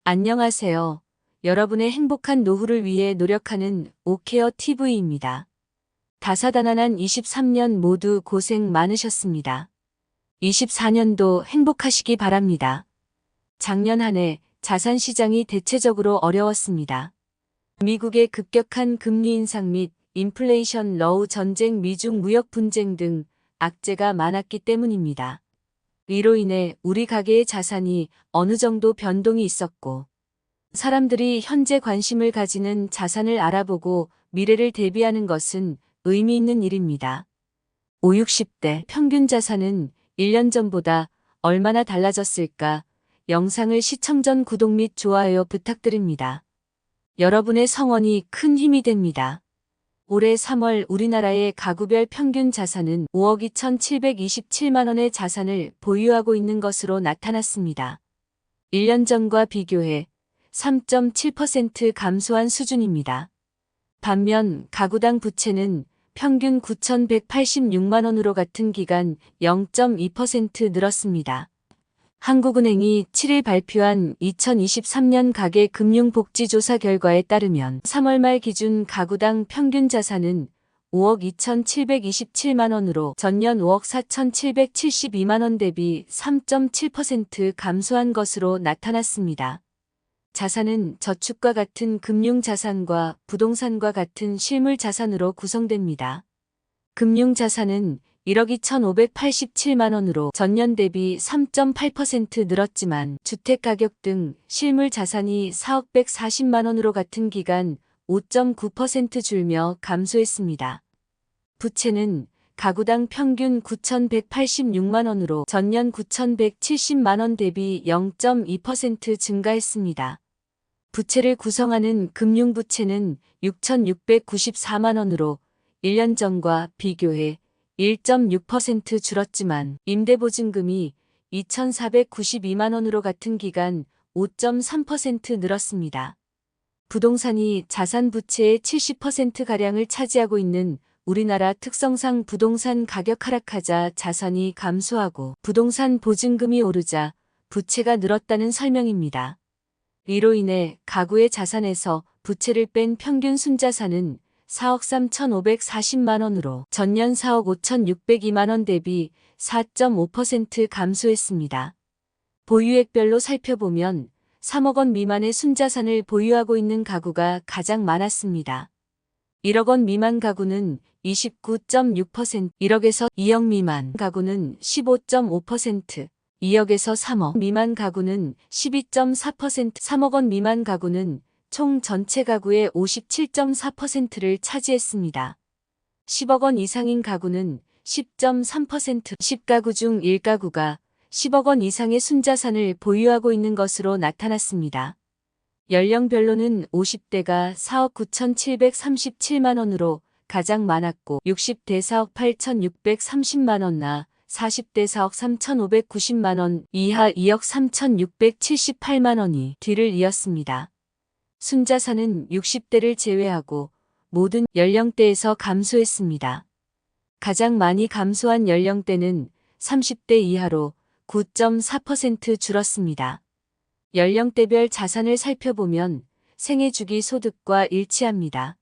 안녕하세요. 여러분의 행복한 노후를 위해 노력하는 오케어 TV입니다. 다사다난한 23년 모두 고생 많으셨습니다. 24년도 행복하시기 바랍니다. 작년 한 해 자산 시장이 대체적으로 어려웠습니다. 미국의 급격한 금리 인상 및 인플레이션 러우 전쟁 미중 무역 분쟁 등 악재가 많았기 때문입니다. 이로 인해 우리 가계의 자산이 어느 정도 변동이 있었고, 사람들이 현재 관심을 가지는 자산을 알아보고 미래를 대비하는 것은 의미 있는 일입니다. 5, 60대 평균 자산은 1년 전보다 얼마나 달라졌을까? 영상을 시청 전 구독 및 좋아요 부탁드립니다. 여러분의 성원이 큰 힘이 됩니다. 올해 3월 우리나라의 가구별 평균 자산은 5억 2,727만 원의 자산을 보유하고 있는 것으로 나타났습니다. 1년 전과 비교해 3.7% 감소한 수준입니다. 반면 가구당 부채는 평균 9,186만 원으로 같은 기간 0.2% 늘었습니다. 한국은행이 7일 발표한 2023년 가계 금융복지조사 결과에 따르면 3월 말 기준 가구당 평균 자산은 5억 2,727만 원으로 전년 5억 4,772만 원 대비 3.7% 감소한 것으로 나타났습니다. 자산은 저축과 같은 금융자산과 부동산과 같은 실물자산으로 구성됩니다. 금융자산은 1억 2,587만 원으로 전년 대비 3.8% 늘었지만 주택가격 등 실물자산이 4억 140만 원으로 같은 기간 5.9% 줄며 감소했습니다. 부채는 가구당 평균 9,186만 원으로 전년 9,170만 원 대비 0.2% 증가했습니다. 부채를 구성하는 금융부채는 6,694만 원으로 1년 전과 비교해 1.6% 줄었지만 임대보증금이 2,492만 원으로 같은 기간 5.3% 늘었습니다. 부동산이 자산 부채의 70%가량을 차지하고 있는 우리나라 특성상 부동산 가격 하락하자 자산이 감소하고 부동산 보증금이 오르자 부채가 늘었다는 설명입니다. 이로 인해 가구의 자산에서 부채를 뺀 평균 순자산은 4억 3,540만 원으로 전년 4억 5,602만 원 대비 4.5% 감소했습니다. 보유액별로 살펴보면 3억 원 미만의 순자산을 보유하고 있는 가구가 가장 많았습니다. 1억 원 미만 가구는 29.6%, 1억에서 2억 미만 가구는 15.5%, 2억에서 3억 미만 가구는 12.4%, 3억 원 미만 가구는 총 전체 가구의 57.4%를 차지했습니다. 10억 원 이상인 가구는 10.3%, 10가구 중 1가구가 10억 원 이상의 순자산을 보유하고 있는 것으로 나타났습니다. 연령별로는 50대가 4억 9,737만 원으로 가장 많았고 60대 4억 8,630만 원 나 40대 4억 3,590만 원 이하 2억 3,678만 원이 뒤를 이었습니다. 순자산은 60대를 제외하고 모든 연령대에서 감소했습니다. 가장 많이 감소한 연령대는 30대 이하로 9.4% 줄었습니다. 연령대별 자산을 살펴보면 생애 주기 소득과 일치합니다.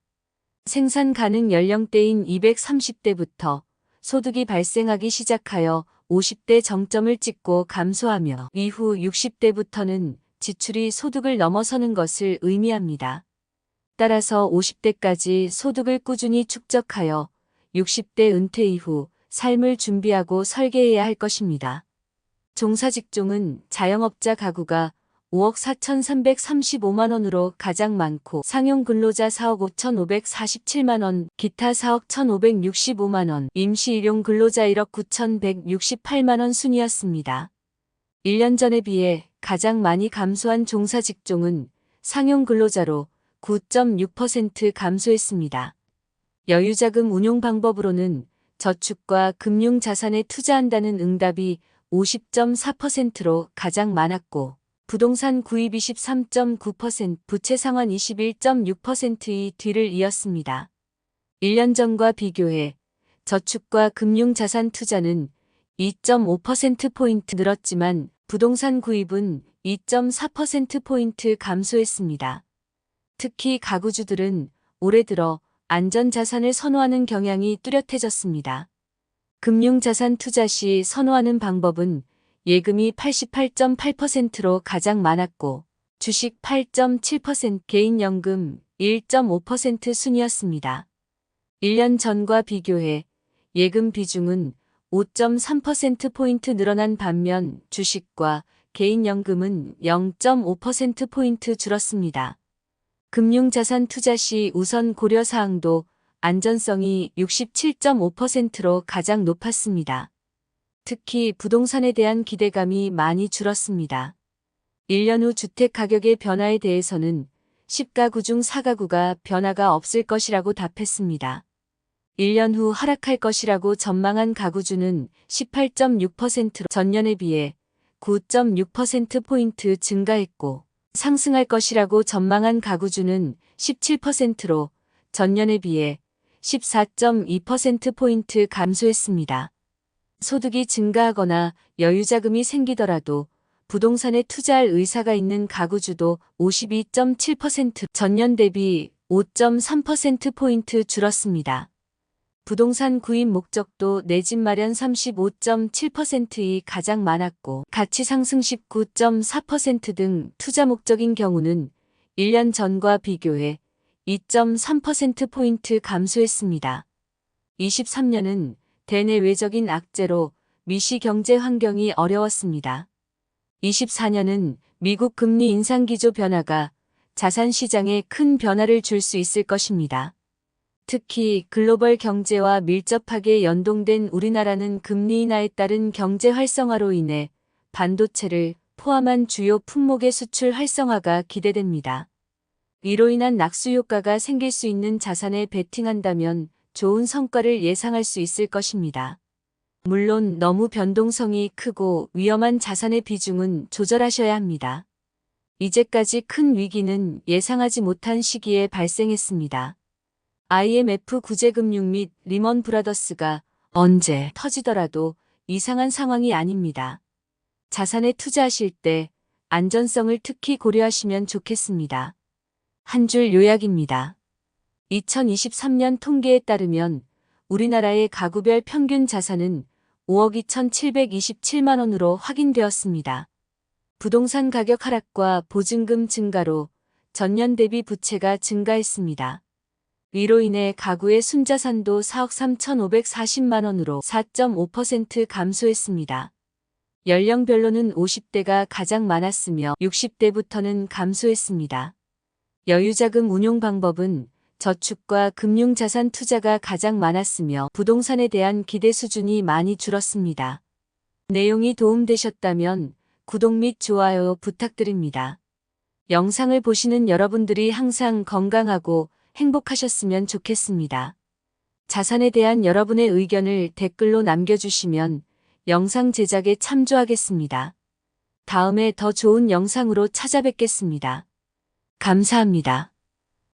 생산 가능 연령대인 230대부터 소득이 발생하기 시작하여 50대 정점을 찍고 감소하며 이후 60대부터는 지출이 소득을 넘어서는 것을 의미합니다. 따라서 50대까지 소득을 꾸준히 축적하여 60대 은퇴 이후 삶을 준비하고 설계해야 할 것입니다. 종사직종은 자영업자 가구가 5억 4,335만 원으로 가장 많고 상용근로자 4억 5,547만 원, 기타 4억 1,565만 원, 임시일용 근로자 1억 9,168만 원 순이었습니다. 1년 전에 비해 가장 많이 감소한 종사직종은 상용근로자로 9.6% 감소했습니다. 여유자금 운용 방법으로는 저축과 금융자산에 투자한다는 응답이 50.4%로 가장 많았고 부동산 구입 23.9%, 부채 상환 21.6%의 뒤를 이었습니다. 1년 전과 비교해 저축과 금융자산 투자는 2.5%포인트 늘었지만 부동산 구입은 2.4%포인트 감소했습니다. 특히 가구주들은 올해 들어 안전자산을 선호하는 경향이 뚜렷해졌습니다. 금융자산 투자 시 선호하는 방법은 예금이 88.8%로 가장 많았고 주식 8.7%, 개인연금 1.5% 순이었습니다. 1년 전과 비교해 예금 비중은 5.3%포인트 늘어난 반면 주식과 개인연금은 0.5%포인트 줄었습니다. 금융자산 투자 시 우선 고려사항도 안전성이 67.5%로 가장 높았습니다. 특히 부동산에 대한 기대감이 많이 줄었습니다. 1년 후 주택 가격의 변화에 대해서는 10가구 중 4가구가 변화가 없을 것이라고 답했습니다. 1년 후 하락할 것이라고 전망한 가구주는 18.6%로 전년에 비해 9.6%포인트 증가했고 상승할 것이라고 전망한 가구주는 17%로 전년에 비해 14.2%포인트 감소했습니다. 소득이 증가하거나 여유자금이 생기더라도 부동산에 투자할 의사가 있는 가구주도 52.7% 전년 대비 5.3%포인트 줄었습니다. 부동산 구입 목적도 내 집 마련 35.7%이 가장 많았고 가치 상승 19.4% 등 투자 목적인 경우는 1년 전과 비교해 2.3%포인트 감소했습니다. 23년은 대내외적인 악재로 미시 경제 환경이 어려웠습니다. 24년은 미국 금리 인상 기조 변화가 자산 시장에 큰 변화를 줄 수 있을 것입니다. 특히 글로벌 경제와 밀접하게 연동된 우리나라는 금리 인하에 따른 경제 활성화로 인해 반도체를 포함한 주요 품목의 수출 활성화가 기대됩니다. 이로 인한 낙수 효과가 생길 수 있는 자산에 베팅한다면 좋은 성과를 예상할 수 있을 것입니다. 물론 너무 변동성이 크고 위험한 자산의 비중은 조절하셔야 합니다. 이제까지 큰 위기는 예상하지 못한 시기에 발생했습니다. IMF 구제금융 및 리먼 브라더스가 언제 터지더라도 이상한 상황이 아닙니다. 자산에 투자하실 때 안전성을 특히 고려하시면 좋겠습니다. 한 줄 요약입니다. 2023년 통계에 따르면 우리나라의 가구별 평균 자산은 5억 2,727만 원으로 확인되었습니다. 부동산 가격 하락과 보증금 증가로 전년 대비 부채가 증가했습니다. 이로 인해 가구의 순자산도 4억 3,540만 원으로 4.5% 감소했습니다. 연령별로는 50대가 가장 많았으며 60대부터는 감소했습니다. 여유자금 운용 방법은 저축과 금융자산 투자가 가장 많았으며 부동산에 대한 기대 수준이 많이 줄었습니다. 내용이 도움되셨다면 구독 및 좋아요 부탁드립니다. 영상을 보시는 여러분들이 항상 건강하고 행복하셨으면 좋겠습니다. 자산에 대한 여러분의 의견을 댓글로 남겨주시면 영상 제작에 참조하겠습니다. 다음에 더 좋은 영상으로 찾아뵙겠습니다. 감사합니다.